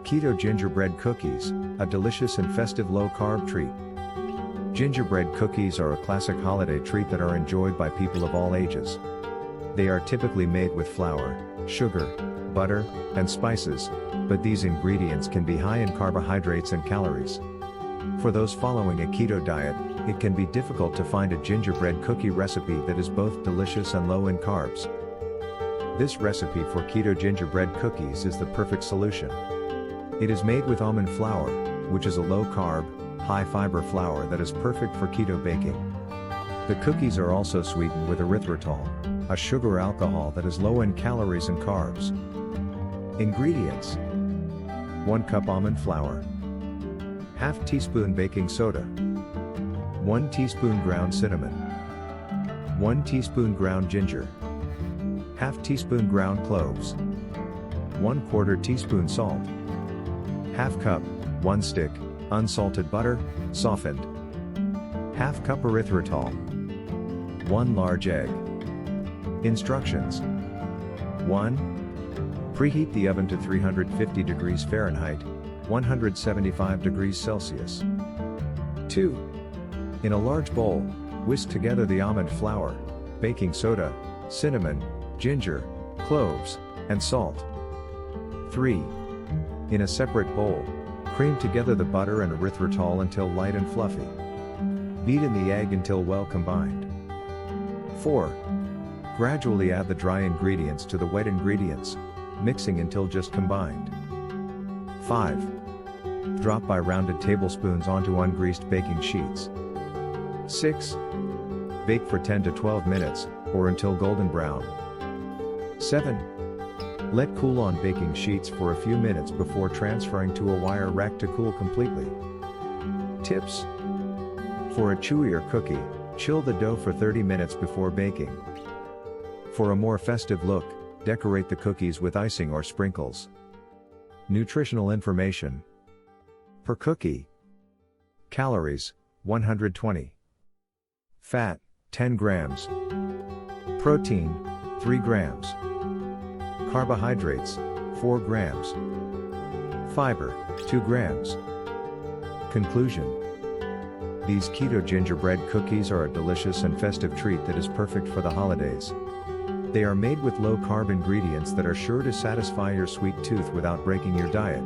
Keto Gingerbread Cookies, a delicious and festive low-carb treat. Gingerbread cookies are a classic holiday treat that are enjoyed by people of all ages. They are typically made with flour, sugar, butter, and spices, but these ingredients can be high in carbohydrates and calories. For those following a keto diet, it can be difficult to find a gingerbread cookie recipe that is both delicious and low in carbs. This recipe for keto gingerbread cookies is the perfect solution. It is made with almond flour, which is a low-carb, high-fiber flour that is perfect for keto baking. The cookies are also sweetened with erythritol, a sugar alcohol that is low in calories and carbs. Ingredients: 1 cup almond flour, ½ teaspoon baking soda, 1 teaspoon ground cinnamon, 1 teaspoon ground ginger, ½ teaspoon ground cloves, 1/4 teaspoon salt, ½ cup, 1 stick, unsalted butter, softened, ½ cup erythritol, 1 large egg. Instructions: 1. Preheat the oven to 350 degrees Fahrenheit, 175 degrees Celsius. 2. In a large bowl, whisk together the almond flour, baking soda, cinnamon, ginger, cloves, and salt. 3. In a separate bowl, cream together the butter and erythritol until light and fluffy. Beat in the egg until well combined. 4. Gradually add the dry ingredients to the wet ingredients, mixing until just combined. 5. Drop by rounded tablespoons onto ungreased baking sheets. 6. Bake for 10 to 12 minutes, or until golden brown. 7. Let cool on baking sheets for a few minutes before transferring to a wire rack to cool completely. Tips: for a chewier cookie, chill the dough for 30 minutes before baking. For a more festive look, decorate the cookies with icing or sprinkles. Nutritional information: per cookie. Calories: 120. Fat: 10 grams. Protein: 3 grams. Carbohydrates: 4 grams. Fiber: 2 grams. Conclusion: these keto gingerbread cookies are a delicious and festive treat that is perfect for the holidays. They are made with low-carb ingredients that are sure to satisfy your sweet tooth without breaking your diet.